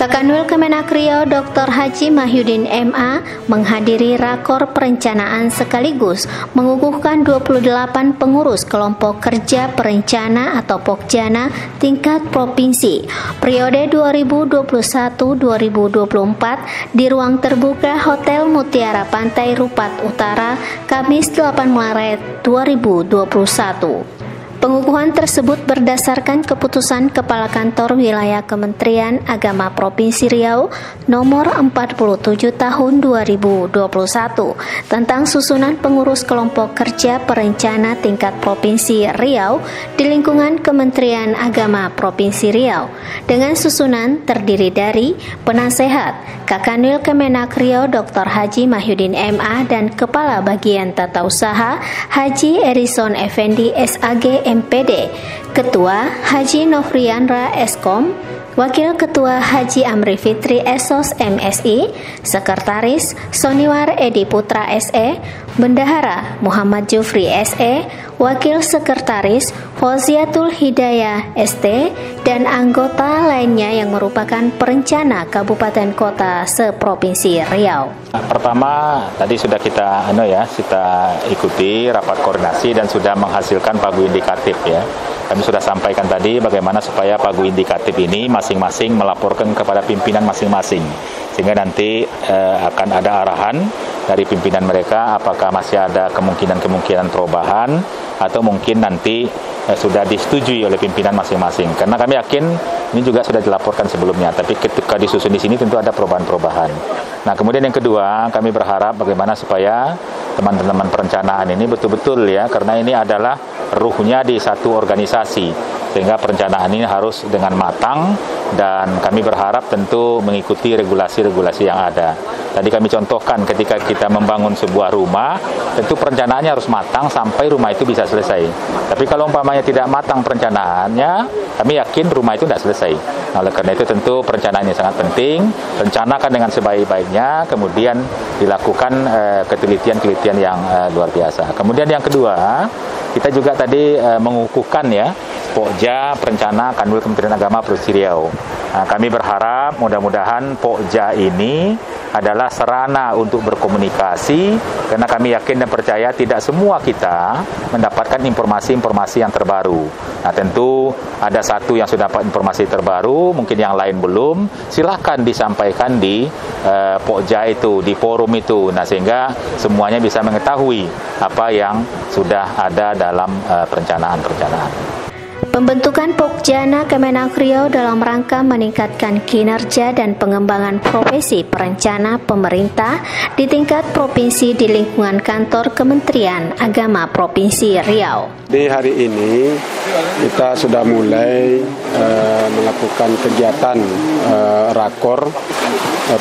Kakanwil Kemenak Riau Dr. Haji Mahyudin MA menghadiri rakor perencanaan sekaligus mengukuhkan 28 pengurus kelompok kerja perencana atau Pokjana tingkat provinsi periode 2021-2024 di ruang terbuka Hotel Mutiara Pantai Rupat Utara, Kamis 8 Maret 2021. Pengukuhan tersebut berdasarkan keputusan Kepala Kantor Wilayah Kementerian Agama Provinsi Riau nomor 47 tahun 2021 tentang susunan pengurus kelompok kerja perencana tingkat Provinsi Riau di lingkungan Kementerian Agama Provinsi Riau dengan susunan terdiri dari penasehat Kakanwil Kemenak Riau Dr. Haji Mahyudin MA dan Kepala Bagian Tata Usaha Haji Erison Effendi SAG MPD, Ketua Haji Nofriandra Eskom, Wakil Ketua Haji Amri Fitri Esos MSI, Sekretaris Soniwar Edi Putra SE, Bendahara Muhammad Jufri SE, Wakil Sekretaris Fauziatul Hidayah ST, dan anggota lainnya yang merupakan perencana kabupaten kota seprovinsi Riau. Pertama, tadi sudah kita ikuti rapat koordinasi dan sudah menghasilkan pagu indikatif ya. Kami sudah sampaikan tadi bagaimana supaya pagu indikatif ini masing-masing melaporkan kepada pimpinan masing-masing. Sehingga nanti akan ada arahan dari pimpinan mereka apakah masih ada kemungkinan perubahan atau mungkin nanti sudah disetujui oleh pimpinan masing-masing. Karena kami yakin ini juga sudah dilaporkan sebelumnya, tapi ketika disusun di sini tentu ada perubahan-perubahan. Nah, kemudian yang kedua, kami berharap bagaimana supaya teman-teman perencanaan ini betul-betul ya, karena ini adalah ruhnya di satu organisasi, sehingga perencanaan ini harus dengan matang dan kami berharap tentu mengikuti regulasi-regulasi yang ada. Tadi kami contohkan ketika kita membangun sebuah rumah, tentu perencanaannya harus matang sampai rumah itu bisa selesai. Tapi kalau umpamanya tidak matang perencanaannya, kami yakin rumah itu tidak selesai. Nah, oleh karena itu tentu perencanaan ini sangat penting, rencanakan dengan sebaik-baiknya, kemudian dilakukan ketelitian-ketelitian yang luar biasa. Kemudian yang kedua, kita juga tadi mengukuhkan ya Pokja Perencana Kanwil Kementerian Agama Provinsi Riau. Nah, kami berharap mudah-mudahan Pokja ini adalah sarana untuk berkomunikasi, karena kami yakin dan percaya tidak semua kita mendapatkan informasi-informasi yang terbaru. Nah, tentu ada satu yang sudah dapat informasi terbaru, mungkin yang lain belum, silakan disampaikan di Pokja itu, di forum itu. Nah, sehingga semuanya bisa mengetahui apa yang sudah ada dalam perencanaan-perencanaan. Pembentukan Pokjana Kemenak Riau dalam rangka meningkatkan kinerja dan pengembangan profesi perencana pemerintah di tingkat provinsi di lingkungan kantor Kementerian Agama Provinsi Riau. Di hari ini kita sudah mulai melakukan kegiatan rakor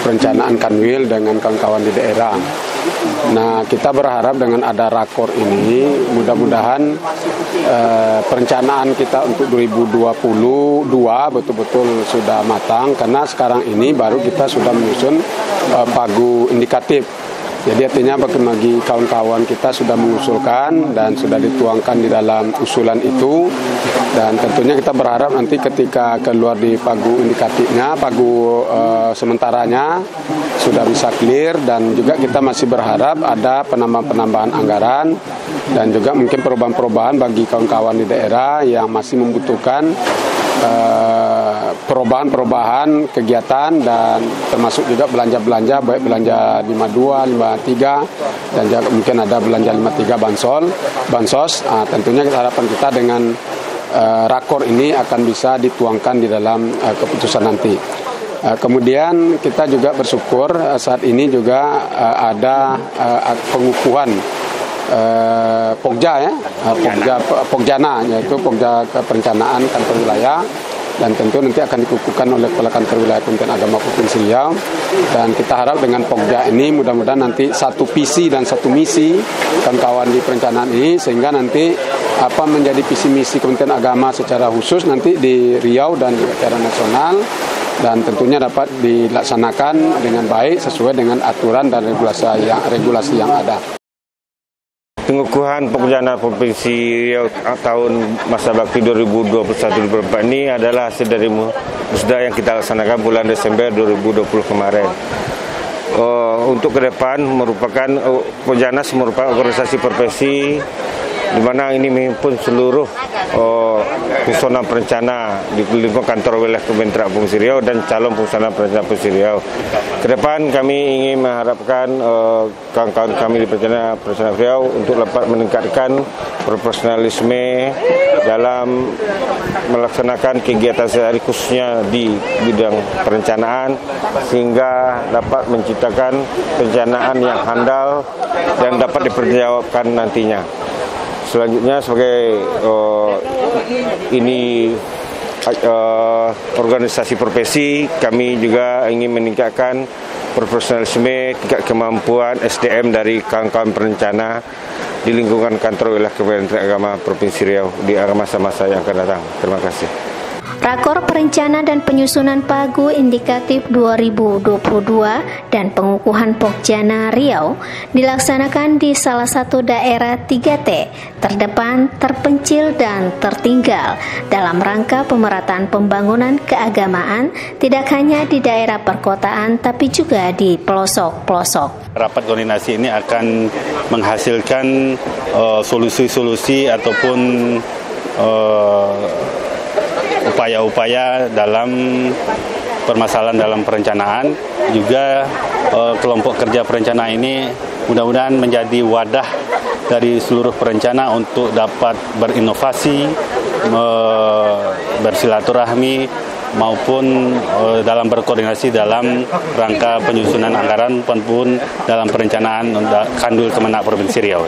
perencanaan Kanwil dengan kawan-kawan di daerah. Nah, kita berharap dengan ada rakor ini mudah-mudahan perencanaan kita untuk 2022 betul-betul sudah matang, karena sekarang ini baru kita sudah menyusun pagu indikatif. Jadi artinya bagi kawan-kawan kita sudah mengusulkan dan sudah dituangkan di dalam usulan itu, dan tentunya kita berharap nanti ketika keluar di pagu indikatifnya, pagu sementaranya sudah bisa clear, dan juga kita masih berharap ada penambahan anggaran dan juga mungkin perubahan-perubahan bagi kawan-kawan di daerah yang masih membutuhkan perubahan kegiatan, dan termasuk juga belanja-belanja, baik belanja 52, 53 dan juga mungkin ada belanja 53 bansos. Tentunya harapan kita dengan rakor ini akan bisa dituangkan di dalam keputusan nanti. Kemudian kita juga bersyukur saat ini juga ada pengukuhan Pokja ya, Pokjana, yaitu Pokja Perencanaan Kantor Wilayah, dan tentu nanti akan dikukuhkan oleh Kepala Kantor Wilayah Kementerian Agama Provinsi Riau. Dan kita harap dengan Pokja ini mudah-mudahan nanti satu visi dan satu misi kawan-kawan di perencanaan ini, sehingga nanti apa menjadi visi misi Kementerian Agama secara khusus nanti di Riau dan secara nasional, dan tentunya dapat dilaksanakan dengan baik sesuai dengan aturan dan regulasi yang ada. Pengukuhan Pokjana Provinsi Riau tahun masa bakti 2021-2024 ini adalah hasil dari Musda yang kita laksanakan bulan Desember 2020 kemarin. Untuk ke depan merupakan Pojanas merupakan organisasi profesi di mana ini menghimpun seluruh fungsional perencana di lingkungan kantor wilayah Kementerian Provinsi Riau dan calon fungsional perencana Provinsi Riau. Ke depan kami ingin mengharapkan kawan-kawan kami di perencana Riau untuk dapat meningkatkan profesionalisme dalam melaksanakan kegiatan sehari khususnya di bidang perencanaan sehingga dapat menciptakan perencanaan yang handal dan dapat dipertanggungjawabkan nantinya. Selanjutnya sebagai organisasi profesi, kami juga ingin meningkatkan profesionalisme, tingkat kemampuan SDM dari kawan-kawan perencana di lingkungan kantor wilayah Kementerian Agama Provinsi Riau di masa-masa yang akan datang. Terima kasih. Rakor Perencana dan Penyusunan Pagu Indikatif 2022 dan Pengukuhan Pokjana Riau dilaksanakan di salah satu daerah 3T, terdepan, terpencil, dan tertinggal dalam rangka pemerataan pembangunan keagamaan tidak hanya di daerah perkotaan tapi juga di pelosok-pelosok. Rapat koordinasi ini akan menghasilkan solusi-solusi ataupun upaya-upaya dalam permasalahan dalam perencanaan. Juga kelompok kerja perencana ini mudah-mudahan menjadi wadah dari seluruh perencana untuk dapat berinovasi, bersilaturahmi maupun dalam berkoordinasi dalam rangka penyusunan anggaran maupun dalam perencanaan Kandwil Kemenak Provinsi Riau.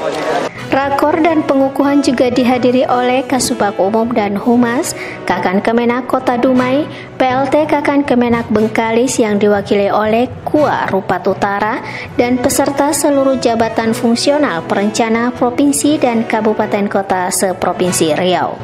Rakor dan pengukuhan juga dihadiri oleh Kasubag Umum dan Humas, Kakan Kemenak Kota Dumai, PLT Kakan Kemenak Bengkalis yang diwakili oleh KUA Rupat Utara, dan peserta seluruh jabatan fungsional perencana provinsi dan kabupaten kota seprovinsi Riau.